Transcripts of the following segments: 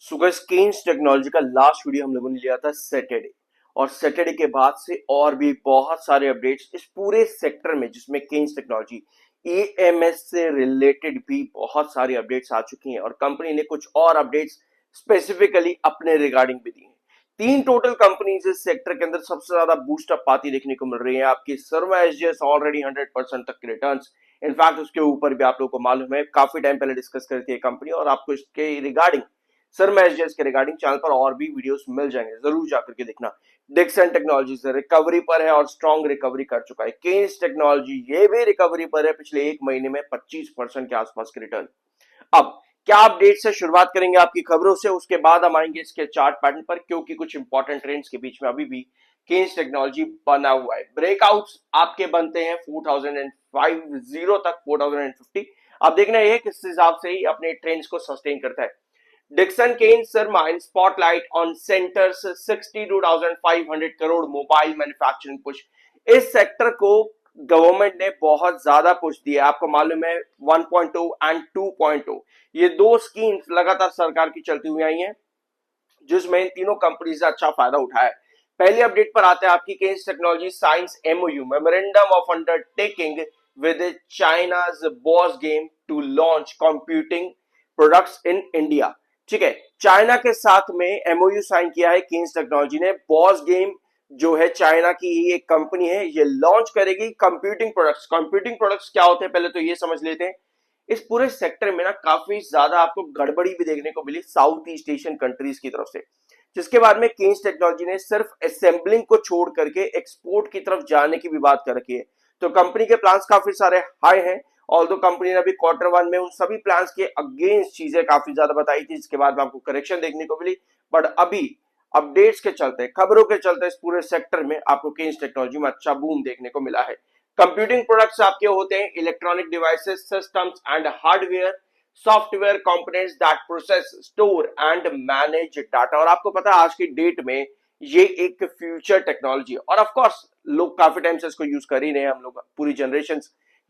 सुगस Keynes technology का last video हम लोगों ने लिया था सैटरडे। और सैटरडे के बाद से और भी बहुत सारे अपडेट्स इस पूरे सेक्टर में, जिसमें केन्स टेक्नोलॉजी एएमएस से रिलेटेड भी बहुत सारी अपडेट्स आ चुकी हैं और कंपनी ने कुछ और अपडेट्स स्पेसिफिकली अपने रिगार्डिंग भी दी हैं। तीन टोटल कंपनीज इस सेक्टर के अंदर सबसे ज्यादा बूस्ट अप पाती देखने को मिल रही है। आपकी सर्मा एसजीएस ऑलरेडी 100% तक के रिटर्न्स, इनफैक्ट उसके ऊपर भी आप लोगों को मालूम है, काफी टाइम पहले डिस्कस करती है कंपनी, और आपको इसके रिगार्डिंग सर एसजीएस के रिगार्डिंग चैनल पर और भी वीडियोस मिल जाएंगे, जरूर जाकर के देखना। डिक्सन टेक्नोलॉजीज रिकवरी पर है और स्ट्रॉन्ग रिकवरी कर चुका है। केन्स टेक्नोलॉजी ये भी रिकवरी पर है, पिछले एक महीने में 25% के आसपास के रिटर्न। अब क्या अपडेट से शुरुआत करेंगे आपकी खबरों से, उसके बाद हम आएंगे इसके चार्ट पैटर्न पर, क्योंकि कुछ इंपॉर्टेंट ट्रेंड्स के बीच में अभी भी केन्स टेक्नोलॉजी बना हुआ है। ब्रेकआउट्स आपके बनते हैं 4050 तक, 4050। अब देखना है किस हिसाब से ही अपने ट्रेंड्स को सस्टेन करता है। डिक्सन केन्स सरमाइन spotlight on centre's 62,500 crore mobile manufacturing push. इस सेक्टर को गवर्नमेंट ने बहुत ज्यादा पुश दिया, आपको मालूम है 1.2 एंड 2.0, ये दो स्कीम्स लगातार सरकार की चलती हुई आई हैं, जिसमें इन तीनों कंपनी से अच्छा फायदा उठाया। पहली अपडेट पर आते हैं आपकी Kaynes technology science MOU memorandum of undertaking with China's boss game to launch computing products in India. ठीक है, चाइना के साथ में एमओयू साइन किया है केन्स टेक्नोलॉजी ने। बॉस गेम जो है चाइना की ही एक कंपनी है, ये लॉन्च करेगी कंप्यूटिंग प्रोडक्ट्स। कंप्यूटिंग प्रोडक्ट्स क्या होते हैं पहले तो ये समझ लेते हैं। इस पूरे सेक्टर में ना काफी ज्यादा आपको गड़बड़ी भी देखने को मिली साउथ ईस्ट एशियन कंट्रीज की तरफ से, जिसके बाद में केन्स टेक्नोलॉजी ने सिर्फ असेंबलिंग को छोड़ करके एक्सपोर्ट की तरफ जाने की भी बात कर रखी है। तो कंपनी के प्लान्स काफी सारे हाई हैं, ऑल्दो कंपनी ने अभी Q1 में उन सभी प्लान्स के अगेंस्ट चीजें काफी ज्यादा बताई थी, जिसके बाद में आपको करेक्शन देखने को मिली। बट अभी अपडेट्स के चलते, खबरों के चलते इस पूरे सेक्टर में आपको केन्स टेक्नोलॉजी में अच्छा बूम देखने को मिला है। कंप्यूटिंग प्रोडक्ट्स आपके होते हैं electronic devices, systems and hardware, software components that process, store and manage data. और आपको पता है आज की डेट में ये एक फ्यूचर टेक्नोलॉजी है, और ऑफ कोर्स लोग काफी टाइम से इसको यूज कर ही रहे हैं, हम लोग पूरी जनरेशन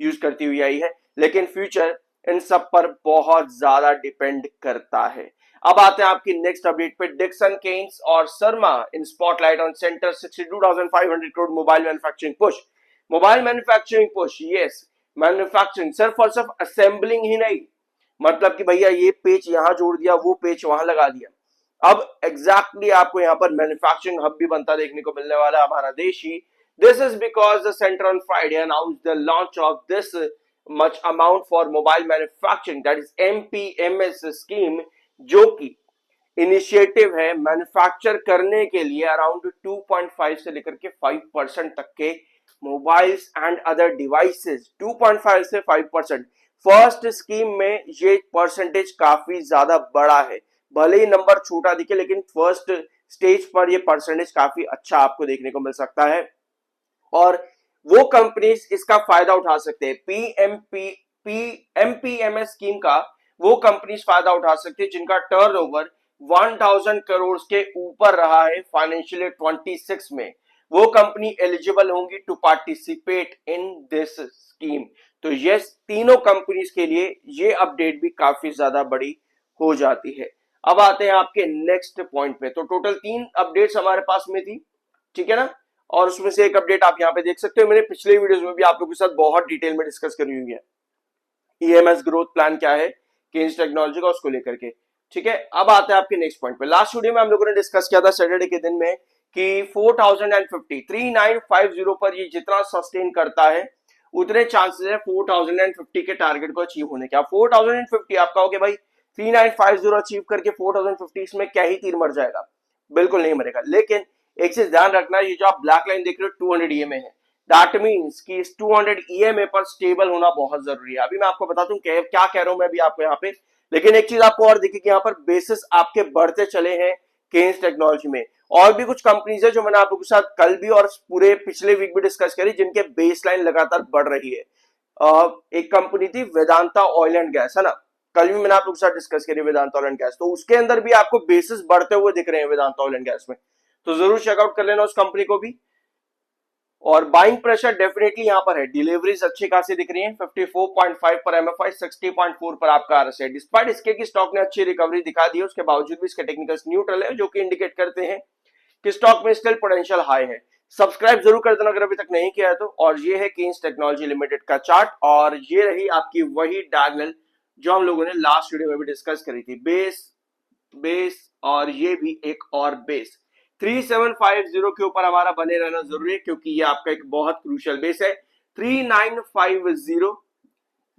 यूज करती हुई आई है, लेकिन फ्यूचर इन सब पर बहुत ज्यादा डिपेंड करता है। अब आते हैं आपकी नेक्स्ट अपडेट पे। डिक्सन केन्स और शर्मा in spotlight on centre 62,500 crore mobile manufacturing push. Mobile manufacturing push, yes, manufacturing सिर्फ और सिर्फ असेंबलिंग ही नहीं, मतलब कि भैया ये पेच यहां जोड़ दिया, वो पेच वहां लगा दिया। अब एग्जैक्टली आपको यहाँ पर मैन्युफैक्चरिंग हब भी बनता देखने को मिलने वाला है, हमारा देश ही। This is because the centre on Friday announced the launch of this much amount for mobile manufacturing, that is MPMS scheme, जो कि इनिशिएटिव है मैन्युफैक्चर करने के लिए अराउंड 2.5 से लेकर के 5% तक के मोबाइल्स एंड अदर डिवाइसेस। 2.5 से 5%, फर्स्ट स्कीम में ये परसेंटेज काफी ज्यादा बड़ा है, भले ही नंबर छोटा दिखे, लेकिन फर्स्ट स्टेज पर ये परसेंटेज काफी अच्छा आपको देखने को मिल सकता है, और वो कंपनीज इसका फायदा उठा सकते हैं। एमपीएमएस स्कीम का वो कंपनीज फायदा उठा सकते हैं जिनका टर्नओवर 1000 करोड़ के ऊपर रहा है फाइनेंशियल ईयर 26 में, वो कंपनी एलिजिबल होंगी to participate in this scheme. तो यस, तीनों कंपनीज के लिए ये अपडेट भी काफी ज्यादा बड़ी हो जाती है। अब आते हैं आपके नेक्स्ट पॉइंट पे। तो टोटल 3 अपडेट्स हमारे पास में थी, ठीक है ना, और उसमें से एक अपडेट आप यहाँ पे देख सकते हो, मैंने पिछले वीडियोस में भी आप लोगों के साथ बहुत डिटेल में डिस्कस करी हुई है, ईएमएस ग्रोथ प्लान क्या है केन्स टेक्नोलॉजी का, उसको लेकर के। ठीक है, अब आते हैं आपके नेक्स्ट पॉइंट पे। लास्ट वीडियो में हम लोगों ने डिस्कस किया था सैटरडे के दिन में कि 3950 पर ये जितना सस्टेन करता है उतने चांसेस है 4050 के टारगेट को अचीव होने के। अब 4050 आप कहोगे भाई 3950 अचीव करके 4050 इसमें क्या ही तीर मर जाएगा, बिल्कुल नहीं मरेगा। लेकिन एक चीज ध्यान रखना, ये जो आप ब्लैक लाइन देख रहे हो 200 ईएमए है, दैट मींस कि इस 200 ईएमए पर स्टेबल होना बहुत जरूरी है। अभी मैं आपको बताता हूँ क्या कह रहा हूं मैं अभी आपको यहाँ पे, लेकिन एक चीज आपको और दिखेगी, यहाँ पर बेसिस आपके बढ़ते चले हैं केन्स टेक्नोलॉजी में। और भी कुछ कंपनीज है जो मैंने आप लोगों के साथ कल भी और पूरे पिछले वीक भी डिस्कस करी, जिनके बेस लाइन लगातार बढ़ रही है। एक कंपनी थी वेदांता ऑयल एंड गैस, है ना, कल भी मैंने आप लोगों के साथ डिस्कस करी वेदांता ऑयल एंड गैस, तो उसके अंदर भी आपको बेसिस बढ़ते हुए दिख रहे हैं वेदांता ऑयल एंड गैस में, तो जरूर चेकआउट कर लेना उस कंपनी को भी। और बाइंग प्रेशर डेफिनेटली यहाँ पर है, डिलीवरीज अच्छी खासी दिख रही है, 54.5 पर एमएफआई, 60.4 पर आपका आरएसआई। डिस्पाइट इसके कि स्टॉक ने अच्छी रिकवरी दिखा दी है, उसके बावजूद भी इसके टेक्निकल्स न्यूट्रल है, जो कि इंडिकेट करते हैं कि स्टॉक में स्टिल पोटेंशियल हाई है। सब्सक्राइब जरूर कर देना अगर अभी तक नहीं किया है तो। और ये है केन्स टेक्नोलॉजी लिमिटेड का चार्ट, और ये रही आपकी वही डायगोनल जो हम लोगों ने लास्ट वीडियो में भी डिस्कस करी थी। बेस, बेस और ये भी एक और बेस 3750 के ऊपर हमारा बने रहना जरूरी है, क्योंकि ये आपका एक बहुत क्रूशियल बेस है। 3950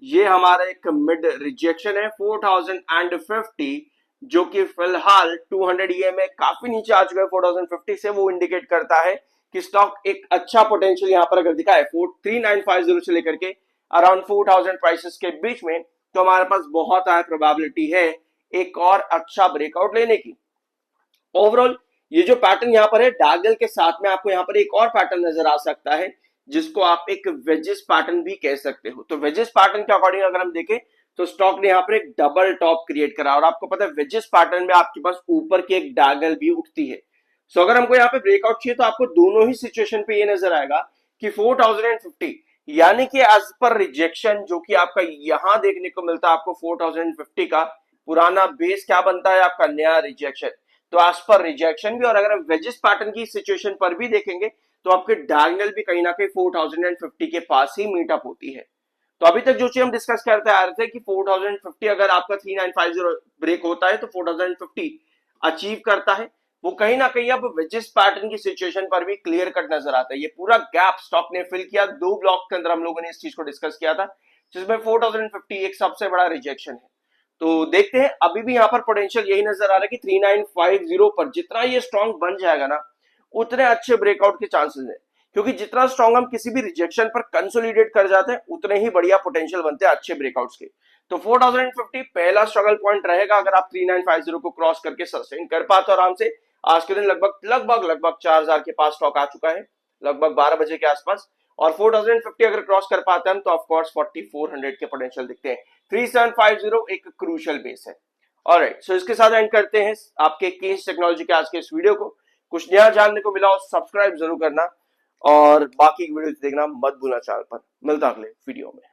ये हमारा एक मिड रिजेक्शन है। 4050 जो कि फिलहाल 200 EMA काफी नीचे आ चुका है 4050 से, वो इंडिकेट करता है कि स्टॉक एक अच्छा पोटेंशियल यहां पर अगर दिखाए 3950 से लेकर के अराउंड 4000 प्राइसेस के बीच में, तो हमारे पास बहुत हाई प्रोबेबिलिटी है एक और अच्छा ब्रेकआउट लेने की। ओवरऑल ये जो पैटर्न यहाँ पर है डायगोनल के साथ में, आपको यहाँ पर एक और पैटर्न नजर आ सकता है जिसको आप एक वेजेस पैटर्न भी कह सकते हो। तो वेजेस पैटर्न के अकॉर्डिंग अगर हम देखें तो स्टॉक ने यहाँ पर एक डबल टॉप क्रिएट करा, और आपको पता है वेजेस पैटर्न में आपके पास ऊपर की एक डायगोनल भी उठती है। सो अगर हमको यहाँ पे ब्रेकआउट चाहिए तो आपको दोनों ही सिचुएशन पे ये नजर आएगा कि 4050 यानी कि एज पर रिजेक्शन जो कि आपका यहां देखने को मिलता है आपको 4050 का पुराना बेस क्या बनता है आपका नया रिजेक्शन। तो एज पर रिजेक्शन भी, और अगर हम वेजेस पैटर्न की सिचुएशन पर भी देखेंगे तो आपके डायगोनल भी कहीं ना कहीं 4050 के पास ही मीट अप होती है। तो अभी तक जो चीज हम डिस्कस करते आ रहे थे कि 4050 अगर आपका 3950 ब्रेक होता है तो 4050 अचीव करता है, वो कहीं ना कहीं अब वेजेस पैटर्न की सिचुएशन पर भी क्लियर कट नजर आता है। ये पूरा गैप स्टॉक ने फिल किया, दो ब्लॉक के अंदर हम लोगों ने इस चीज को डिस्कस किया था, जिसमें 4050 एक सबसे बड़ा रिजेक्शन है। तो देखते हैं, अभी भी यहाँ पर पोटेंशियल यही नजर आ रहा है कि 3950 पर जितना ये स्ट्रॉन्ग बन जाएगा ना, उतने अच्छे ब्रेकआउट के चांसेस हैं, क्योंकि जितना स्ट्रॉन्ग हम किसी भी रिजेक्शन पर कंसोलिडेट कर जाते हैं उतने ही बढ़िया पोटेंशियल बनते हैं अच्छे ब्रेकआउट्स के। तो 4050 पहला स्ट्रगल पॉइंट रहेगा, अगर आप 3950 को क्रॉस करके सस्टेन कर पाते हो आराम से। आज के दिन लगभग 4000 के पास स्टॉक आ चुका है, लगभग 12 बजे के आसपास, और 4050 अगर क्रॉस कर पाते हैं तो ऑफकोर्स 4400 के पोटेंशियल दिखते हैं। 3750 एक क्रूशियल बेस है। ऑलराइट, सो इसके साथ एंड करते हैं आपके केन्स टेक्नोलॉजी के आज के इस वीडियो को। कुछ नया जानने को मिला हो सब्सक्राइब जरूर करना, और बाकी वीडियो देखना मत भूलना चैनल पर। मिलता अगले वीडियो में।